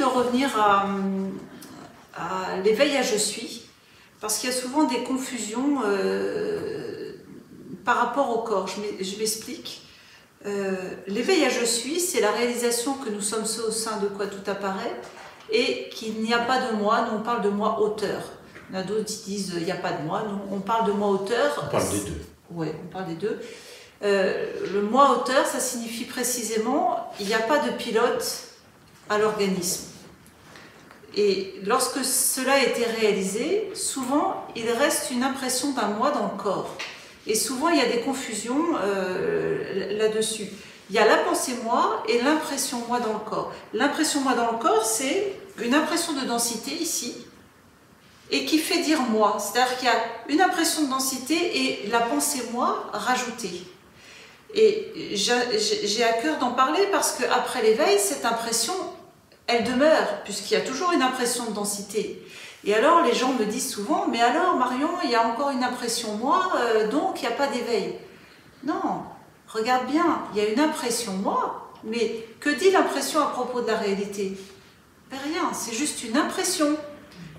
revenir à l'éveil à je suis, parce qu'il y a souvent des confusions par rapport au corps. Je m'explique. L'éveil à je suis, c'est la réalisation que nous sommes ceux au sein de quoi tout apparaît et qu'il n'y a pas de moi. Nous on parle de moi auteur. Il y en a d'autres qui disent il n'y a pas de moi. Nous on parle de moi auteur. On parle des deux. Oui, on parle des deux. Le moi auteur, ça signifie précisément il n'y a pas de pilote à l'organisme. Et lorsque cela a été réalisé, souvent il reste une impression d'un moi dans le corps. Et souvent il y a des confusions là-dessus. Il y a la pensée moi et l'impression moi dans le corps. L'impression moi dans le corps, c'est une impression de densité ici, et qui fait dire moi. C'est-à-dire qu'il y a une impression de densité et la pensée moi rajoutée. Et j'ai à cœur d'en parler parce qu'après l'éveil, cette impression, elle demeure, puisqu'il y a toujours une impression de densité. Et alors les gens me disent souvent, mais alors Marion, il y a encore une impression moi, donc il n'y a pas d'éveil. Non, regarde bien, il y a une impression moi, mais que dit l'impression à propos de la réalité? Ben rien, c'est juste une impression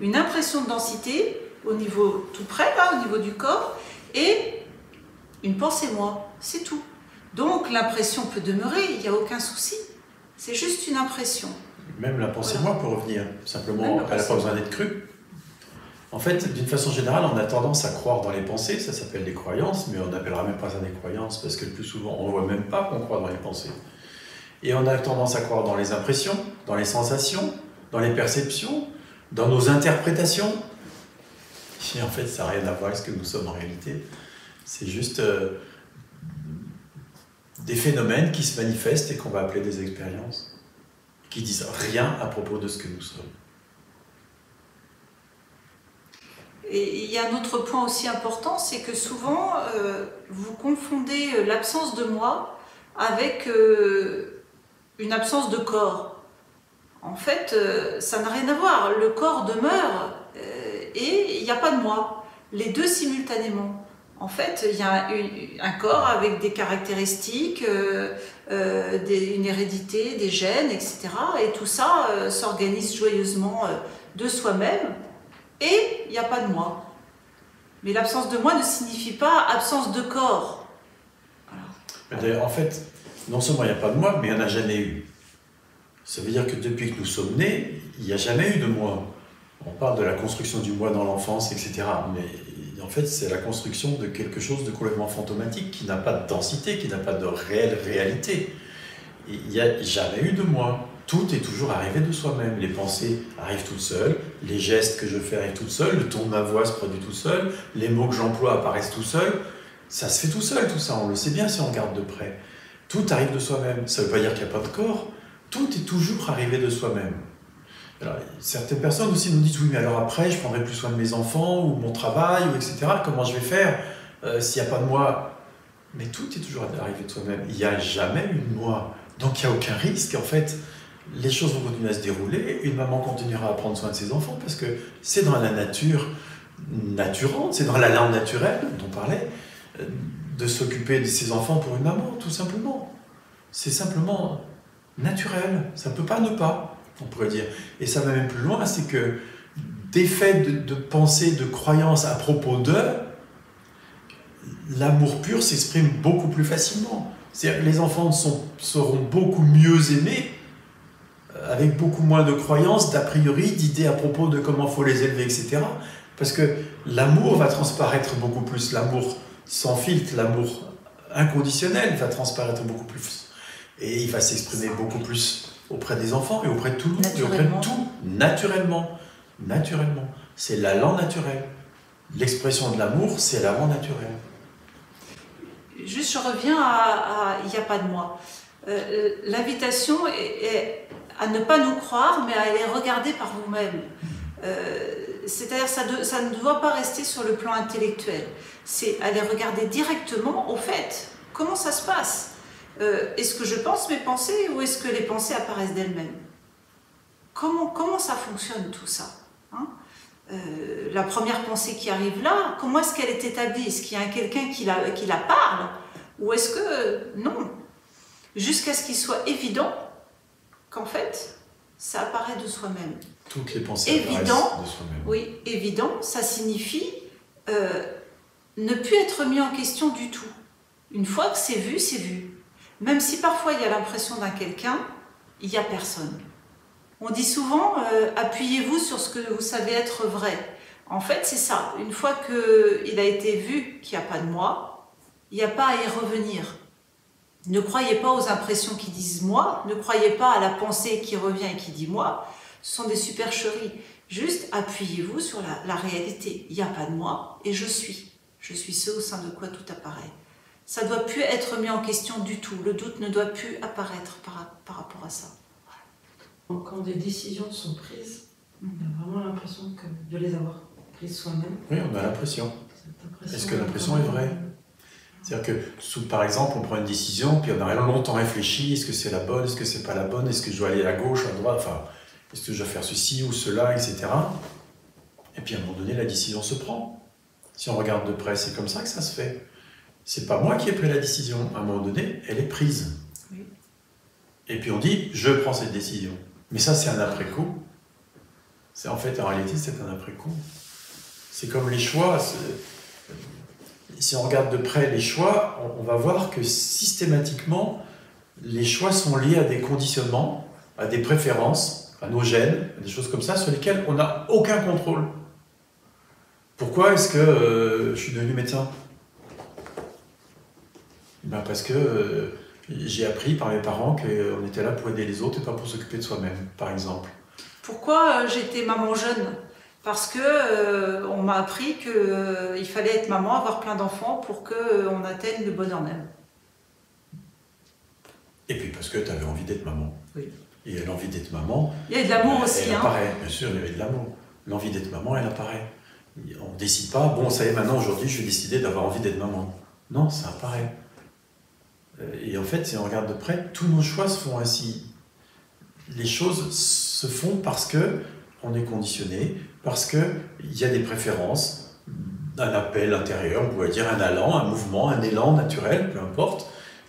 de densité au niveau tout près, là, au niveau du corps, et une pensée moi, c'est tout. Donc l'impression peut demeurer, il n'y a aucun souci, c'est juste une impression. Même la pensée moi peut revenir, simplement elle n'a pas besoin d'être crue. En fait, d'une façon générale, on a tendance à croire dans les pensées, ça s'appelle des croyances, mais on n'appellera même pas ça des croyances, parce que le plus souvent, on ne voit même pas qu'on croit dans les pensées. Et on a tendance à croire dans les impressions, dans les sensations, dans les perceptions, dans nos interprétations. Et en fait, ça n'a rien à voir avec ce que nous sommes en réalité. C'est juste des phénomènes qui se manifestent et qu'on va appeler des expériences, qui disent rien à propos de ce que nous sommes. Et il y a un autre point aussi important, c'est que souvent, vous confondez l'absence de moi avec une absence de corps. En fait, ça n'a rien à voir. Le corps demeure et il n'y a pas de moi. Les deux simultanément. En fait, il y a un corps avec des caractéristiques, une hérédité, des gènes, etc. Et tout ça s'organise joyeusement de soi-même. Et il n'y a pas de moi. Mais l'absence de moi ne signifie pas absence de corps. Voilà. En fait, non seulement il n'y a pas de moi, mais il n'y en a jamais eu. Ça veut dire que depuis que nous sommes nés, il n'y a jamais eu de moi. On parle de la construction du moi dans l'enfance, etc. Mais en fait, c'est la construction de quelque chose de complètement fantomatique, qui n'a pas de densité, qui n'a pas de réelle réalité. Il n'y a jamais eu de moi. Tout est toujours arrivé de soi-même. Les pensées arrivent toutes seules, les gestes que je fais arrivent toutes seules, le ton de ma voix se produit tout seul, les mots que j'emploie apparaissent tout seuls. Ça se fait tout seul, tout ça. On le sait bien si on regarde de près. Tout arrive de soi-même. Ça ne veut pas dire qu'il n'y a pas de corps. Tout est toujours arrivé de soi-même. Alors, certaines personnes aussi nous disent « Oui, mais alors après, je prendrai plus soin de mes enfants ou mon travail, ou etc. Comment je vais faire s'il n'y a pas de moi ?» Mais tout est toujours arrivé de soi-même. Il n'y a jamais eu de moi. Donc il n'y a aucun risque, en fait. Les choses vont continuer à se dérouler, une maman continuera à prendre soin de ses enfants parce que c'est dans la nature naturante, c'est dans la langue naturelle dont on parlait, de s'occuper de ses enfants pour une maman, tout simplement. C'est simplement naturel, ça ne peut pas ne pas, on pourrait dire. Et ça va même plus loin, c'est que des faits de pensée, de croyances à propos d'eux, l'amour pur s'exprime beaucoup plus facilement. C'est-à-dire que les enfants seront beaucoup mieux aimés avec beaucoup moins de croyances, d'a priori, d'idées à propos de comment il faut les élever, etc. Parce que l'amour va transparaître beaucoup plus, l'amour sans filtre, l'amour inconditionnel va transparaître beaucoup plus. Et il va s'exprimer beaucoup plus auprès des enfants et auprès de tout le monde, et auprès de tout, naturellement. Naturellement. C'est la langue naturelle. L'expression de l'amour, c'est la langue naturelle. Juste, je reviens à il n'y a pas de moi. L'invitation est à ne pas nous croire, mais à les regarder par vous-même. C'est-à-dire ça ne doit pas rester sur le plan intellectuel. C'est à les regarder directement au fait. Comment ça se passe? Est-ce que je pense mes pensées ou est-ce que les pensées apparaissent d'elles-mêmes? Comment ça fonctionne tout ça, hein? La première pensée qui arrive là, comment est-ce qu'elle est établie? Est-ce qu'il y a quelqu'un qui la parle? Ou est-ce que non? Jusqu'à ce qu'il soit évident qu'en fait, ça apparaît de soi-même. Toutes les pensées Évident, apparaissent de soi-même. Oui, évident, ça signifie ne plus être mis en question du tout. Une fois que c'est vu, c'est vu. Même si parfois il y a l'impression d'un quelqu'un, il n'y a personne. On dit souvent, appuyez-vous sur ce que vous savez être vrai. En fait, c'est ça. Une fois qu'il a été vu qu'il n'y a pas de moi, il n'y a pas à y revenir. Ne croyez pas aux impressions qui disent moi, ne croyez pas à la pensée qui revient et qui dit moi. Ce sont des supercheries. Juste appuyez-vous sur la réalité. Il n'y a pas de moi et je suis. Je suis ce au sein de quoi tout apparaît. Ça ne doit plus être mis en question du tout. Le doute ne doit plus apparaître par rapport à ça. Quand des décisions sont prises, on a vraiment l'impression de les avoir prises soi-même. Oui, on a l'impression. Est-ce que l'impression est vraie? C'est-à-dire que, par exemple, on prend une décision, puis on a longtemps réfléchi, est-ce que c'est la bonne, est-ce que c'est pas la bonne, est-ce que je dois aller à gauche, à droite, enfin, est-ce que je dois faire ceci ou cela, etc. Et puis à un moment donné, la décision se prend. Si on regarde de près, c'est comme ça que ça se fait. C'est pas moi qui ai pris la décision. À un moment donné, elle est prise. Oui. Et puis on dit, je prends cette décision. Mais ça, c'est un après-coup. En fait, en réalité, c'est un après-coup. C'est comme les choix. Si on regarde de près les choix, on va voir que systématiquement, les choix sont liés à des conditionnements, à des préférences, à nos gènes, à des choses comme ça, sur lesquelles on n'a aucun contrôle. Pourquoi est-ce que je suis devenu médecin? Ben parce que j'ai appris par mes parents qu'on était là pour aider les autres et pas pour s'occuper de soi-même, par exemple. Pourquoi j'étais maman jeune? Parce que on m'a appris qu'il fallait être maman, avoir plein d'enfants pour qu'on atteigne le bonheur même. Et puis parce que tu avais envie d'être maman. Oui. Et l'envie d'être maman... Il y a de l'amour aussi. Elle apparaît, bien sûr, il y avait de l'amour. L'envie d'être maman, elle apparaît. On ne décide pas, bon, ça y est, maintenant, aujourd'hui, je vais décider d'avoir envie d'être maman. Non, ça apparaît. Et en fait, si on regarde de près, tous nos choix se font ainsi. Les choses se font parce que on est conditionné, parce qu'il y a des préférences, un appel intérieur, on pourrait dire un allant, un mouvement, un élan naturel, peu importe,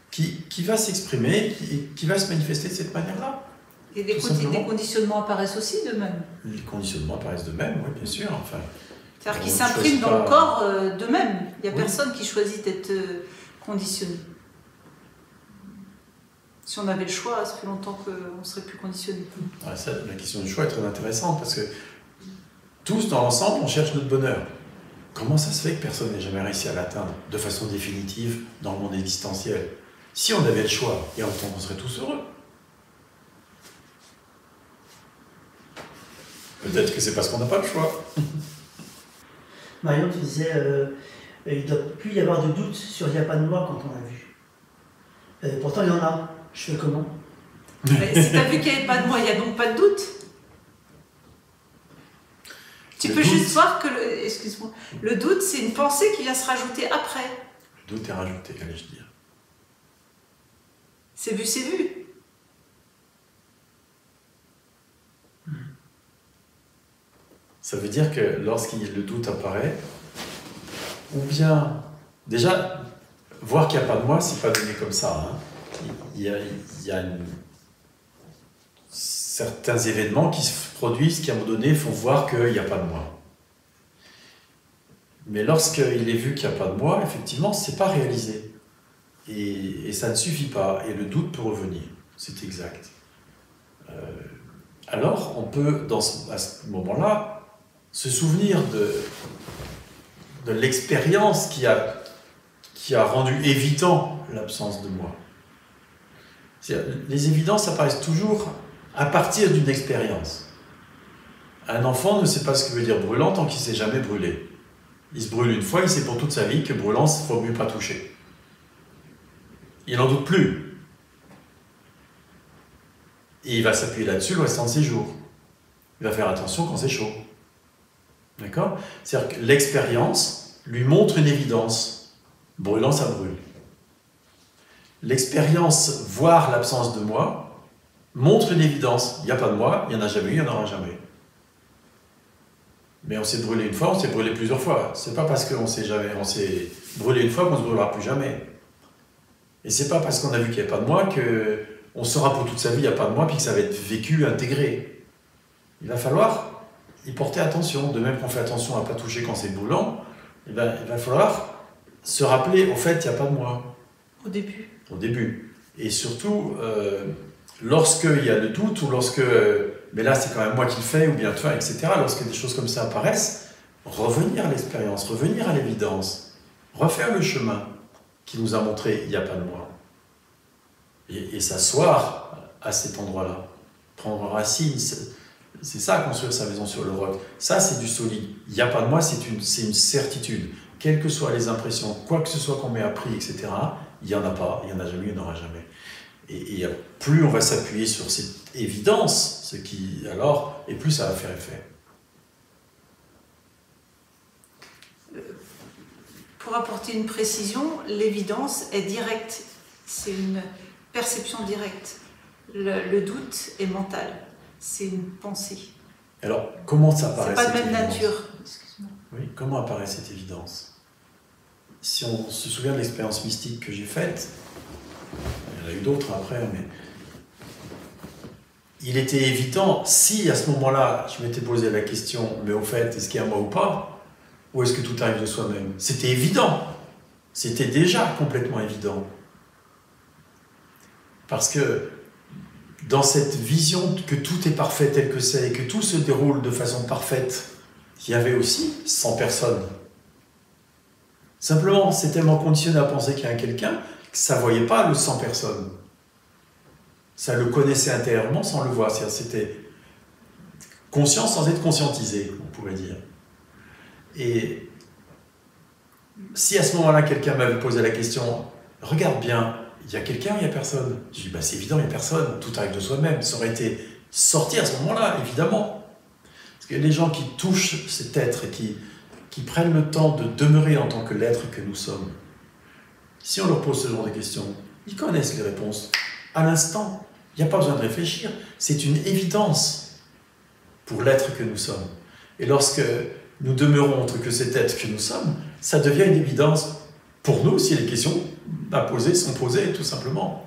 qui va s'exprimer, qui va se manifester de cette manière-là. Et des conditionnements apparaissent aussi de même. Les conditionnements apparaissent de même, oui, bien sûr. Enfin, c'est-à-dire qu'ils s'impriment dans le corps de même. Il n'y a personne qui choisit d'être conditionné. Si on avait le choix, ça fait longtemps qu'on ne serait plus conditionné. Ouais, ça, la question du choix est très intéressante parce que tous, dans l'ensemble, on cherche notre bonheur. Comment ça se fait que personne n'ait jamais réussi à l'atteindre de façon définitive dans le monde existentiel? Si on avait le choix, et en même temps, on serait tous heureux. Peut-être que c'est parce qu'on n'a pas le choix. Marion, tu disais, il ne doit plus y avoir de doute sur il n'y a pas de moi quand on l'a vu. Pourtant, il y en a. Je fais comment? Mais si tu as vu qu'il n'y avait pas de moi, il n'y a donc pas de doute. Tu peux juste voir que, excuse-moi, le doute, c'est une pensée qui vient se rajouter après. Le doute est rajouté, allais-je dire. C'est vu, c'est vu. Ça veut dire que le doute apparaît, ou bien, déjà, voir qu'il n'y a pas de moi, c'est pas donné comme ça. Hein. Il y a certains événements qui se produisent qui, à un moment donné, font voir qu'il n'y a pas de moi. Mais lorsqu'il est vu qu'il n'y a pas de moi, effectivement, ce n'est pas réalisé. Et ça ne suffit pas. Et le doute peut revenir. C'est exact. Alors, on peut, à ce moment-là, se souvenir de l'expérience qui a rendu évident l'absence de moi. Les évidences apparaissent toujours à partir d'une expérience. Un enfant ne sait pas ce que veut dire brûlant tant qu'il ne s'est jamais brûlé. Il se brûle une fois, il sait pour toute sa vie que brûlant, il ne faut mieux pas toucher. Il n'en doute plus. Et il va s'appuyer là-dessus le restant de ses jours. Il va faire attention quand c'est chaud. D'accord? C'est-à-dire que l'expérience lui montre une évidence. Brûlant, ça brûle. L'expérience, voir l'absence de moi, montre une évidence. Il n'y a pas de moi, il n'y en a jamais eu, il n'y en aura jamais. Mais on s'est brûlé une fois, on s'est brûlé plusieurs fois. C'est pas parce qu'on s'est brûlé une fois qu'on ne se brûlera plus jamais. Et c'est pas parce qu'on a vu qu'il n'y avait pas de moi on saura pour toute sa vie, il n'y a pas de moi, puis que ça va être vécu, intégré. Il va falloir y porter attention. De même qu'on fait attention à ne pas toucher quand c'est brûlant, il va falloir se rappeler, au fait, il n'y a pas de moi. Au début. Au début. Et surtout, lorsqu'il y a le doute, ou lorsque, mais là c'est quand même moi qui le fais, ou bien toi, etc., lorsque des choses comme ça apparaissent, revenir à l'expérience, revenir à l'évidence, refaire le chemin qui nous a montré il n'y a pas de moi. Et s'asseoir à cet endroit-là, prendre racine, c'est ça, construire sa maison sur le roc. Ça, c'est du solide. Il n'y a pas de moi, c'est une certitude. Quelles que soient les impressions, quoi que ce soit qu'on m'ait appris, etc., il n'y en a pas, il n'y en a jamais, il n'y en aura jamais. Et plus on va s'appuyer sur cette évidence, et plus ça va faire effet. Pour apporter une précision, l'évidence est directe. C'est une perception directe. Le doute est mental. C'est une pensée. Alors, comment ça apparaît? C'est pas de même nature. Excuse-moi. Oui, comment apparaît cette évidence? Si on se souvient de l'expérience mystique que j'ai faite, il y en a eu d'autres après, mais il était évident, si à ce moment-là, je m'étais posé la question, mais au fait, est-ce qu'il y a moi ou pas? Ou est-ce que tout arrive de soi-même? C'était évident. C'était déjà complètement évident. Parce que dans cette vision que tout est parfait tel que c'est et que tout se déroule de façon parfaite, il y avait aussi 100 personnes. Simplement, c'est tellement conditionné à penser qu'il y a quelqu'un que ça ne voyait pas le 100 personnes. Ça le connaissait intérieurement sans le voir. C'était conscient sans être conscientisé, on pourrait dire. Et si à ce moment-là, quelqu'un m'avait posé la question, regarde bien, il y a quelqu'un ou il n'y a personne? Je dis, c'est évident, il n'y a personne, tout arrive de soi-même. Ça aurait été sorti à ce moment-là, évidemment. Parce que les gens qui touchent cet être et qui prennent le temps de demeurer en tant que l'être que nous sommes, si on leur pose ce genre de questions, ils connaissent les réponses à l'instant. Il n'y a pas besoin de réfléchir. C'est une évidence pour l'être que nous sommes. Et lorsque nous demeurons entre que cet être que nous sommes, ça devient une évidence pour nous si les questions à poser sont posées, tout simplement.